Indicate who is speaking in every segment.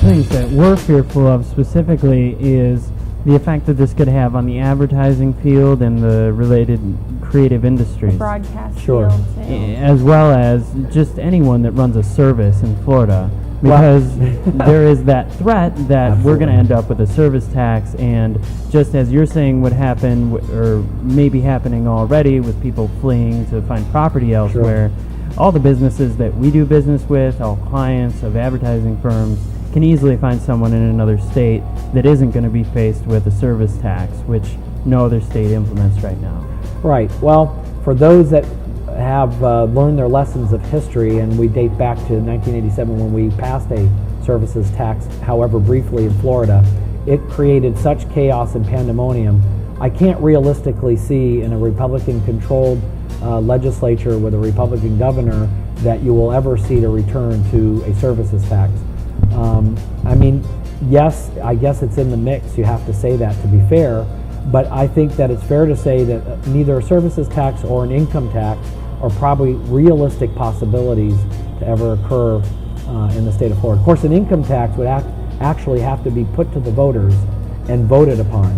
Speaker 1: things that we're fearful of specifically is the effect that this could have on the advertising field and the related creative industries.
Speaker 2: The broadcast
Speaker 3: Sure.
Speaker 2: field, too.
Speaker 1: As well as just anyone that runs a service in Florida. Because there is that threat that we're going to end up with a service tax, and just as you're saying would happen, or maybe happening already with people fleeing to find property elsewhere, all the businesses that we do business with, all clients of advertising firms, can easily find someone in another state that isn't going to be faced with a service tax, which no other state implements right now.
Speaker 3: Right. Well, for those that have learned their lessons of history, and we date back to 1987 when we passed a services tax, however briefly, in Florida, it created such chaos and pandemonium. I can't realistically see in a Republican-controlled legislature with a Republican governor that you will ever see a return to a services tax. I mean, yes, I guess it's in the mix, you have to say that to be fair, but I think that it's fair to say that neither a services tax or an income tax are probably realistic possibilities to ever occur in the state of Florida. Of course, an income tax would actually have to be put to the voters and voted upon.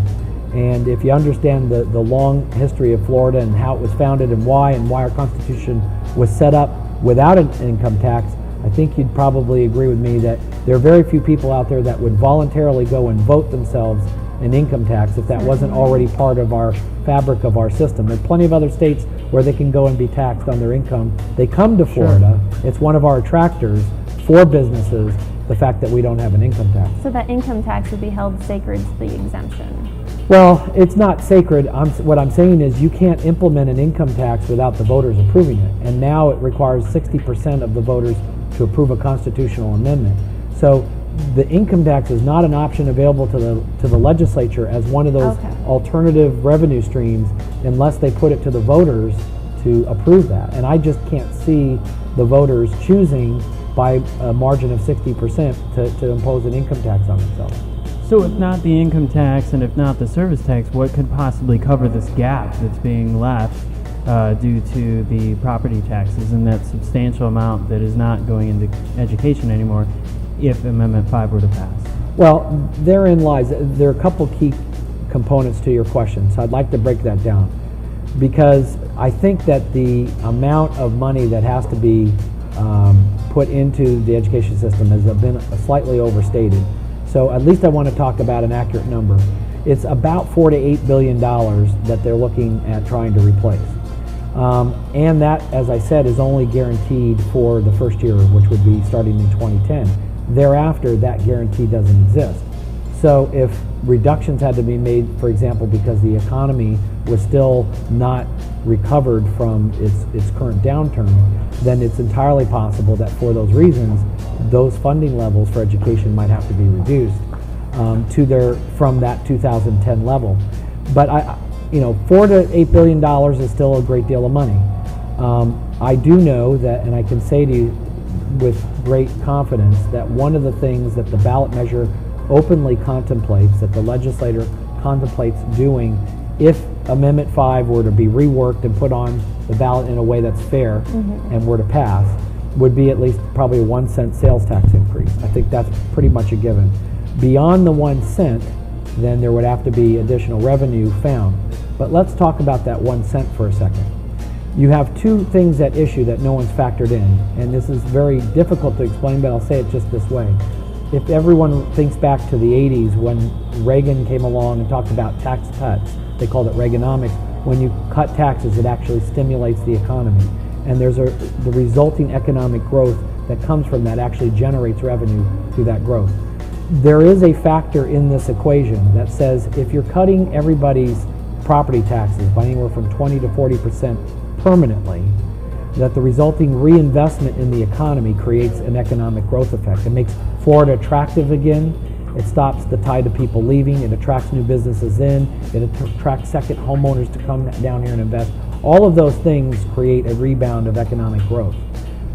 Speaker 3: And if you understand the long history of Florida and how it was founded and why our Constitution was set up without an income tax, I think you'd probably agree with me that there are very few people out there that would voluntarily go and vote themselves an income tax if that wasn't already part of our fabric of our system. There are plenty of other states where they can go and be taxed on their income. They come to Florida. Sure. It's one of our attractors for businesses, the fact that we don't have an income tax.
Speaker 2: So that income tax would be held sacred to the exemption?
Speaker 3: Well, it's not sacred. What I'm saying is you can't implement an income tax without the voters approving it. And now it requires 60% of the voters to approve a constitutional amendment. So the income tax is not an option available to the legislature as one of those alternative revenue streams unless they put it to the voters to approve that. And I just can't see the voters choosing by a margin of 60% to impose an income tax on themselves.
Speaker 1: So if not the income tax and if not the service tax, what could possibly cover this gap that's being left due to the property taxes and that substantial amount that is not going into education anymore if Amendment 5 were to pass?
Speaker 3: Well, therein lies, there are a couple key components to your question, so I'd like to break that down. Because I think that the amount of money that has to be put into the education system has been slightly overstated. So at least I want to talk about an accurate number. It's about $4 to $8 billion that they're looking at trying to replace. And that, as I said, is only guaranteed for the first year, which would be starting in 2010. Thereafter, that guarantee doesn't exist. So if reductions had to be made, for example, because the economy was still not recovered from its current downturn, then it's entirely possible that for those reasons, those funding levels for education might have to be reduced from that 2010 level. But $4 to $8 billion is still a great deal of money. I do know that, and I can say to you with great confidence, that one of the things that the ballot measure openly contemplates, that the legislator contemplates doing if Amendment 5 were to be reworked and put on the ballot in a way that's fair and were to pass, would be at least probably a 1 cent sales tax increase. I think that's pretty much a given. Beyond the 1 cent, then there would have to be additional revenue found. But let's talk about that 1 cent for a second. You have two things at issue that no one's factored in, and this is very difficult to explain, but I'll say it just this way. If everyone thinks back to the 80s when Reagan came along and talked about tax cuts, they called it Reaganomics. When you cut taxes, it actually stimulates the economy. And there's the resulting economic growth that comes from that actually generates revenue through that growth. There is a factor in this equation that says if you're cutting everybody's property taxes by anywhere from 20 to 40% permanently, that the resulting reinvestment in the economy creates an economic growth effect. It makes Florida attractive again. It stops the tide of people leaving. It attracts new businesses in. It attracts second homeowners to come down here and invest. All of those things create a rebound of economic growth.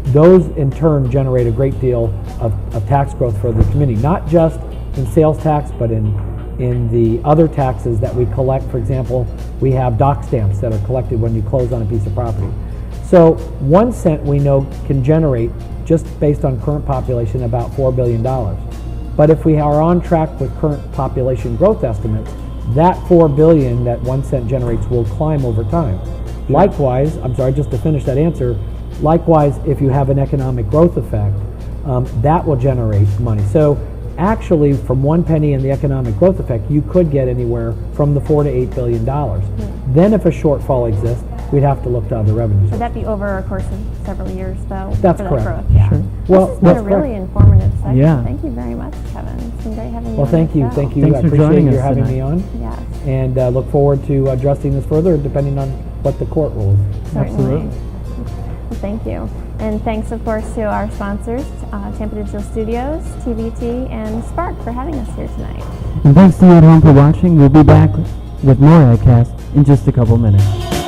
Speaker 3: Those in turn generate a great deal of tax growth for the community, not just in sales tax, but in the other taxes that we collect. For example, we have dock stamps that are collected when you close on a piece of property. So 1 cent we know can generate, just based on current population, about $4 billion. But if we are on track with current population growth estimates, that $4 billion that 1 cent generates will climb over time. Likewise, I'm sorry, just to finish that answer, likewise, if you have an economic growth effect, that will generate money. So actually, from 1 penny in the economic growth effect, you could get anywhere from the $4 to $8 billion. Then if a shortfall exists, we'd have to look to other revenues.
Speaker 2: Would that be over a course of several years, though?
Speaker 3: That's
Speaker 2: for
Speaker 3: correct.
Speaker 2: That growth? Yeah.
Speaker 1: Sure.
Speaker 3: Well,
Speaker 2: this has been
Speaker 3: that's
Speaker 2: a really
Speaker 3: correct.
Speaker 2: informative section.
Speaker 1: Yeah.
Speaker 2: Thank you very much, Kevin. It's been great having you.
Speaker 3: Well,
Speaker 2: on
Speaker 3: thank
Speaker 2: the
Speaker 3: you.
Speaker 2: show.
Speaker 3: Thank you.
Speaker 1: Thanks
Speaker 3: I
Speaker 1: for
Speaker 3: appreciate
Speaker 1: joining
Speaker 3: you
Speaker 1: us
Speaker 3: having
Speaker 1: tonight.
Speaker 3: me on.
Speaker 2: Yes,
Speaker 3: And look forward to addressing this further, depending on what the court rules.
Speaker 2: certainly.
Speaker 1: Absolutely.
Speaker 2: Well, thank you. And thanks, of course, to our sponsors, Tampa Digital Studios, TVT, and Spark for having us here tonight.
Speaker 1: And thanks to you at home for watching. We'll be back with more AdCast in just a couple minutes.